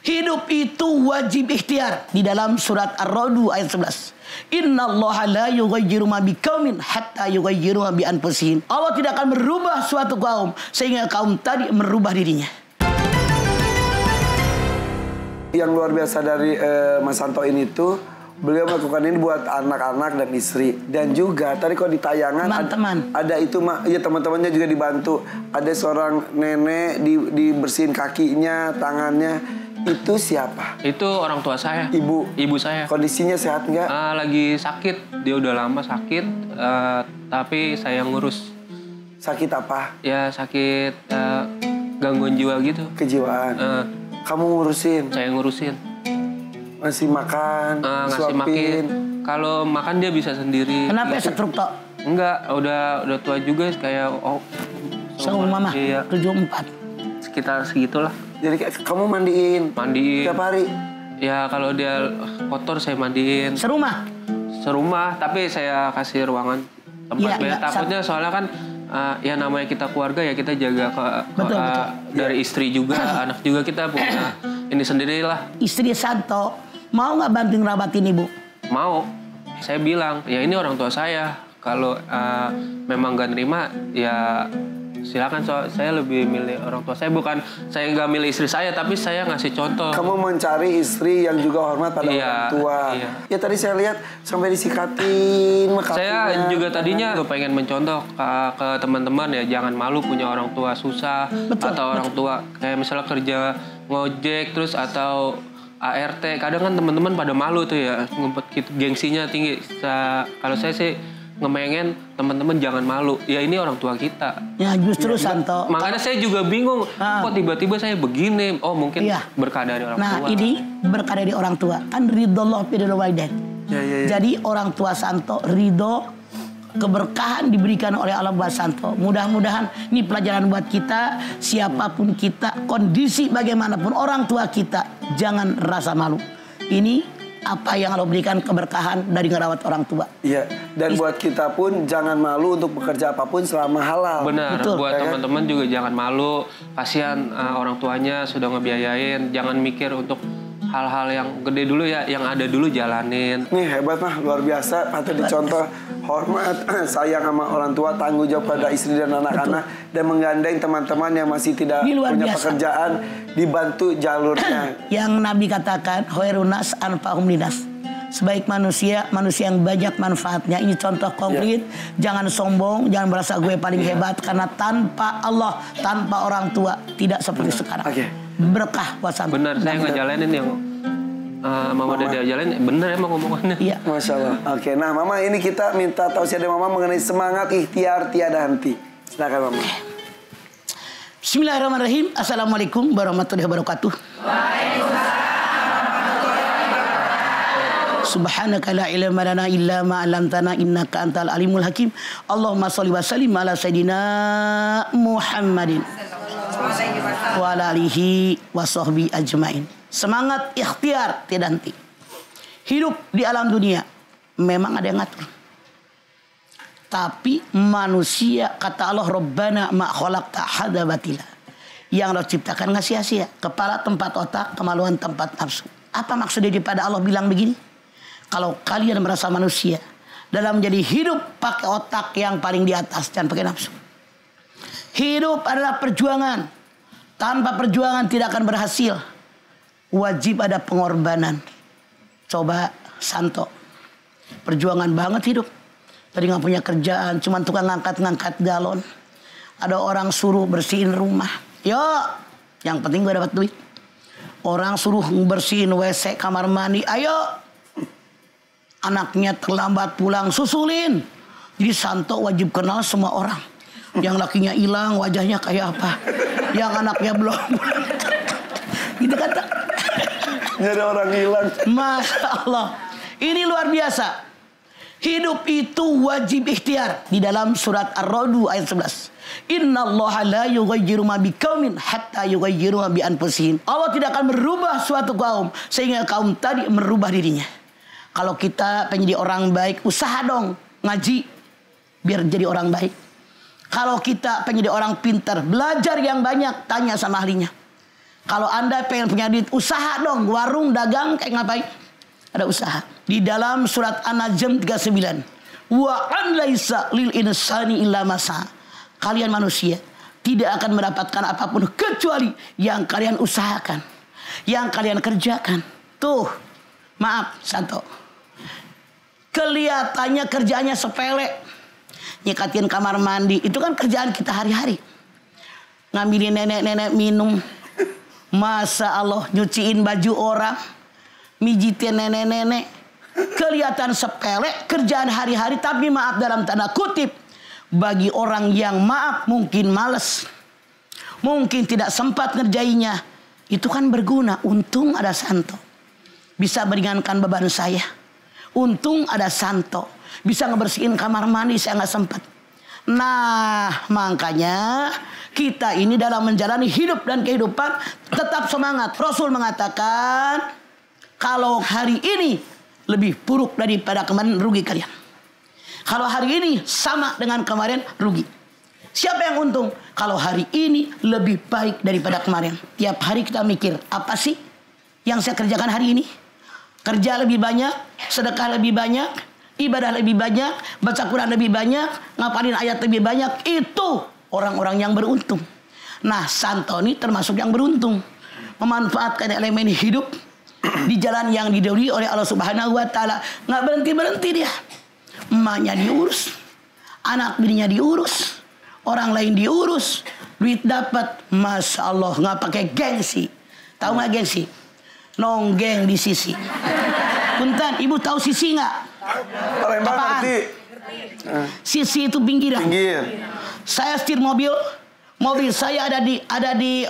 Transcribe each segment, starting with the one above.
Hidup itu wajib ikhtiar. Di dalam surat Ar-Ra'd ayat 11. Innallaha la yughayyiru ma biqaumin hatta yughayyiru ma bi anfusihim. Allah tidak akan merubah suatu kaum sehingga kaum tadi merubah dirinya. Yang luar biasa dari Mas Santo ini tuh, beliau melakukan ini buat anak-anak dan istri. Dan juga tadi kalau di tayangan ada itu ya teman-temannya juga dibantu. Ada seorang nenek dibersihin kakinya, tangannya. Itu siapa? Itu orang tua saya. Ibu saya. Kondisinya sehat nggak? Lagi sakit. Dia udah lama sakit. Tapi saya ngurus. Sakit apa? Ya sakit gangguan jiwa gitu. Kejiwaan. Kamu ngurusin? Saya ngurusin. Ngasih makan, ngasih makan. Kalau makan dia bisa sendiri. Kenapa ya setruk tok? Enggak, udah tua juga kayak seumur mama. Iya. 74. Sekitar segitulah. Jadi kamu mandiin? Mandiin. Tiap hari? Ya kalau dia kotor saya mandiin. Serumah? Serumah, tapi saya kasih ruangan tempat biar takutnya soalnya kan ya namanya kita keluarga ya kita jaga betul. Dari istri juga, anak juga kita punya ini sendirilah. Istri Santo mau nggak banting rabatin ibu? Mau. Saya bilang ya ini orang tua saya. Kalau memang gak nerima ya silakan. Saya lebih milih orang tua saya, bukan saya nggak milih istri saya, tapi saya ngasih contoh. Kamu mencari istri yang juga hormat pada orang tua. Iya. Ya tadi saya lihat sampai disikatin kakinya. Saya juga tadinya pengen mencontoh ke teman-teman ya, jangan malu punya orang tua susah. Betul, atau orang tua kayak misalnya kerja ngojek terus atau ART. Kadang kan teman-teman pada malu tuh ya, ngumpet gitu, gengsinya tinggi. Kalau saya sih ngemengen teman-teman jangan malu. Ya ini orang tua kita. Ya justru Santo. Makanya saya juga bingung. Kok tiba-tiba saya begini? Oh mungkin berkah dari orang tua. Nah ini berkah dari orang tua. Kan ridhollah bidul walidain. Jadi orang tua Santo ridho, keberkahan diberikan oleh Allah buat Santo. Mudah-mudahan ini pelajaran buat kita. Siapapun kita, kondisi bagaimanapun orang tua kita, jangan rasa malu. Ini apa yang Allah berikan keberkahan dari ngerawat orang tua. Iya. Dan buat kita pun jangan malu untuk bekerja apapun selama halal. Benar. Betul. Buat teman-teman juga jangan malu. Kasihan orang tuanya sudah ngebiayain. Jangan mikir untuk hal-hal yang gede dulu ya. Yang ada dulu jalanin. Nih hebat mah, luar biasa. Patut dicontoh. Hormat, sayang sama orang tua, tanggung jawab pada istri dan anak-anak, dan menggandeng teman-teman yang masih tidak punya pekerjaan, dibantu jalurnya. Yang Nabi katakan, khairunas anfa'hum linas. Sebaik manusia, manusia yang banyak manfaatnya. Ini contoh konkret. Jangan sombong, jangan merasa gue paling hebat, karena tanpa Allah, tanpa orang tua, tidak seperti sekarang. Berkah buat Santo. Benar, saya ngejalanin yang Mama udah diajalin, bener emang ngomongannya. Iya. Masya Allah. Oke, nah Mama ini kita minta tausiah dari Mama mengenai semangat ikhtiar tiada henti. Silakan Mama. Bismillahirrahmanirrahim. Assalamualaikum warahmatullahi wabarakatuh. Subhanaka la ilma lana illa ma 'allamtana innaka antal alimul hakim. Allahumma shalli wa sallim ala sayidina Muhammadin wa ala alihi wa sahbihi ajmain. Semangat ikhtiar tidak henti. Hidup di alam dunia memang ada yang ngatur. Tapi manusia, kata Allah, Rabbana ma khalaqta hadza batila. Yang Allah ciptakan nggak sia-sia. Kepala tempat otak, kemaluan tempat nafsu. Apa maksudnya daripada Allah bilang begini? Kalau kalian merasa manusia dalam menjadi hidup pakai otak yang paling di atas, jangan pakai nafsu. Hidup adalah perjuangan. Tanpa perjuangan tidak akan berhasil. Wajib ada pengorbanan. Coba Santo, perjuangan banget hidup. Tadi nggak punya kerjaan, cuma tukang ngangkat-ngangkat galon. Ada orang suruh bersihin rumah. Yo, yang penting gue dapat duit. Orang suruh bersihin WC, kamar mandi. Ayo, anaknya terlambat pulang, susulin. Jadi Santo wajib kenal semua orang. Yang lakinya hilang, wajahnya kayak apa. Yang anaknya belum. Gitu kata. Ada orang hilang. Masya Allah. Ini luar biasa. Hidup itu wajib ikhtiar. Di dalam surat Ar-Ra'd ayat 11. Innallaha la yughayyiru ma biqaumin hatta yughayyiru ma bi anfusihim. Allah tidak akan merubah suatu kaum sehingga kaum tadi merubah dirinya. Kalau kita pengen jadi orang baik, usaha dong ngaji biar jadi orang baik. Kalau kita pengen jadi orang pintar, belajar yang banyak, tanya sama ahlinya. Kalau Anda pengen punya duit, usaha dong. Warung, dagang, kayak ngapain? Ada usaha. Di dalam surat An-Najm 39. Wa an laisa lil insani illa masa. Kalian manusia tidak akan mendapatkan apapun kecuali yang kalian usahakan, yang kalian kerjakan. Tuh, maaf Santo, kelihatannya kerjaannya sepele. Nyikatin kamar mandi, itu kan kerjaan kita hari-hari. Ngambilin nenek-nenek minum, masa Allah, nyuciin baju orang, mijitin nenek-nenek. Kelihatan sepele, kerjaan hari-hari, tapi maaf dalam tanda kutip, bagi orang yang maaf mungkin males, mungkin tidak sempat ngerjainnya, itu kan berguna. Untung ada Santo, bisa meringankan beban saya. Untung ada Santo, bisa ngebersihin kamar mandi, saya nggak sempat. Nah, makanya kita ini dalam menjalani hidup dan kehidupan tetap semangat. Rasul mengatakan, kalau hari ini lebih buruk daripada kemarin, rugi kalian. Kalau hari ini sama dengan kemarin, rugi. Siapa yang untung? Kalau hari ini lebih baik daripada kemarin. Tiap hari kita mikir, apa sih yang saya kerjakan hari ini? Kerja lebih banyak, sedekah lebih banyak, ibadah lebih banyak, baca Quran lebih banyak, ngapalin ayat lebih banyak. Itu orang-orang yang beruntung. Nah, Santo ini termasuk yang beruntung, memanfaatkan elemen hidup di jalan yang didahului oleh Allah Subhanahu wa Ta'ala. Nggak berhenti dia. Emaknya diurus, anak bininya diurus, orang lain diurus, duit dapat. Masya Allah, nggak pakai gengsi. Tahu nggak gengsi? Nonggeng di sisi. Punten, ibu tahu sisi nggak? Apaan? Sisi itu pinggiran. Pinggir. Saya setir mobil saya ada di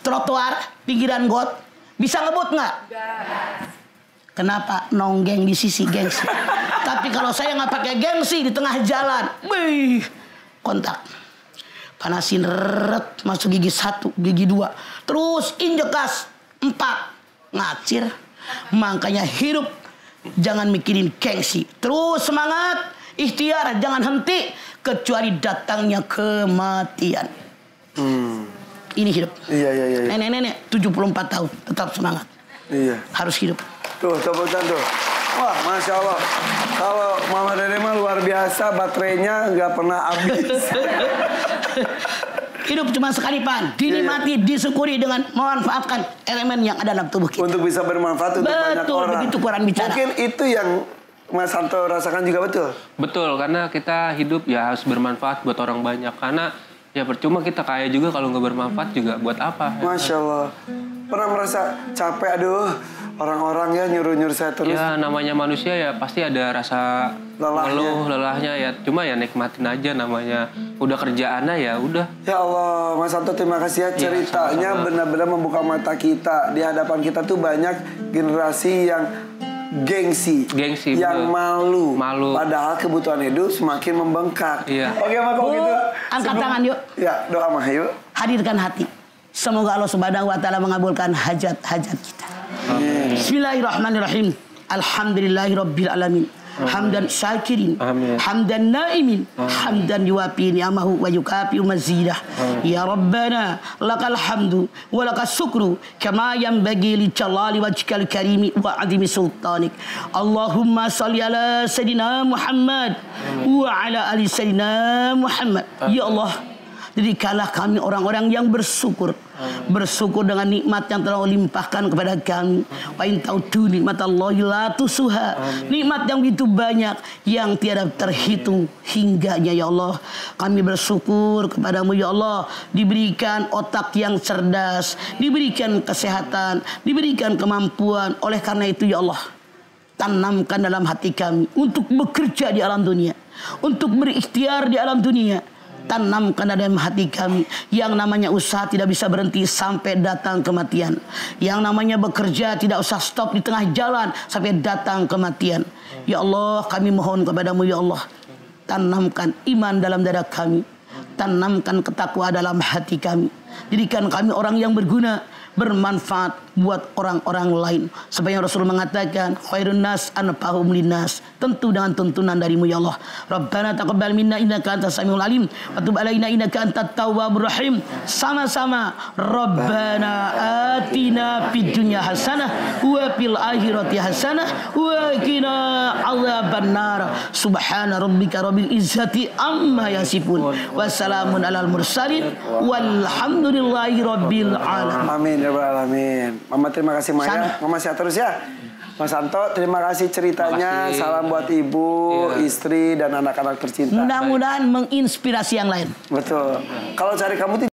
trotoar pinggiran got. Bisa ngebut nggak? Kenapa? Nonggeng di sisi, gengsi. Tapi kalau saya nggak pakai gengsi di tengah jalan, kontak, panasin ret, masuk gigi 1, gigi 2, terus injek gas 4, ngacir. Makanya hidup jangan mikirin gengsi, terus semangat, ikhtiar, jangan henti kecuali datangnya kematian. Ini hidup. Iya. Nenek-nenek 74 tahun tetap semangat. Iya. Harus hidup. Tuh, tepukan tuh. Wah, Masya Allah. Kalau Mama Dede mah luar biasa, baterainya nggak pernah habis. Hidup cuma sekali, Pan. Dinikmati, disyukuri dengan memanfaatkan elemen yang ada dalam tubuh kita. Untuk bisa bermanfaat untuk banyak orang. Betul, begitu Quran bicara. Mungkin itu yang Mas Santo rasakan juga, betul? Betul, karena kita hidup ya harus bermanfaat buat orang banyak. Karena ya percuma kita kaya juga kalau nggak bermanfaat juga buat apa? Masya Allah. Pernah merasa capek, aduh, orang-orang ya nyuruh-nyuruh saya terus. Ya namanya manusia ya pasti ada rasa ngeluh, lelahnya ya. Cuma ya nikmatin aja, namanya udah kerjaannya ya udah. Ya Allah, Mas Santo terima kasih ya, ceritanya benar-benar membuka mata kita. Di hadapan kita tuh banyak generasi yang gengsi, yang malu. Padahal kebutuhan hidup semakin membengkak. Iya. Oke, Mak, kalau gitu angkat tangan yuk. Ya, doa mah yuk. Hadirkan hati. Semoga Allah Subhanahu wa Ta'ala mengabulkan hajat-hajat kita. Amin. Bismillahirrahmanirrahim. Alhamdulillahirabbil alamin. Hamdan syakirin, hamdan naimin, hamdan yuwafi ni'amahu wa yukafi mazidah. Ya Rabbana lakal hamdu wa lakas syukru kama yanbaghi li jalali wajhikal karimi wa azimi sultanik. Allahumma shalli ala sayidina Muhammad wa ala ali sayidina Muhammad. Ya Allah, jadikanlah kami orang-orang yang bersyukur. Bersyukur dengan nikmat yang telah limpahkan kepada kami. Wa in ta'udu nikmatallahi la tusuha. Nikmat yang begitu banyak yang tiada terhitung hingganya ya Allah. Kami bersyukur kepadamu ya Allah, diberikan otak yang cerdas, diberikan kesehatan, diberikan kemampuan. Oleh karena itu ya Allah, tanamkan dalam hati kami untuk bekerja di alam dunia, untuk berikhtiar di alam dunia. Tanamkan dalam hati kami yang namanya usaha tidak bisa berhenti sampai datang kematian. Yang namanya bekerja tidak usah stop di tengah jalan sampai datang kematian. Ya Allah, kami mohon kepadamu ya Allah, tanamkan iman dalam dada kami, tanamkan ketakwaan dalam hati kami. Jadikan kami orang yang berguna, bermanfaat buat orang-orang lain. Sebagai Rasul mengatakan, khairun nas anfa'uhum linnas. Tentu dengan tuntunan darimu ya Allah. Rabbana taqabbal minna innaka antas samiul alim wa tub alaina innaka antat tawwabur rahim. Sama-sama. Rabbana atina fid dunya hasanah wa fil akhirati hasanah wa qina adzabannar. Subhana rabbika rabbil izzati amma yasifun. Wassalamun alal mursalin walhamdulillahi rabbil alamin. Amin ya rabbal alamin. Mama terima kasih Maya. Mama sehat terus ya. Mas Santo terima kasih ceritanya. Salam buat ibu, istri dan anak-anak tercinta. Mudah-mudahan menginspirasi yang lain. Betul. Kalau cari kamu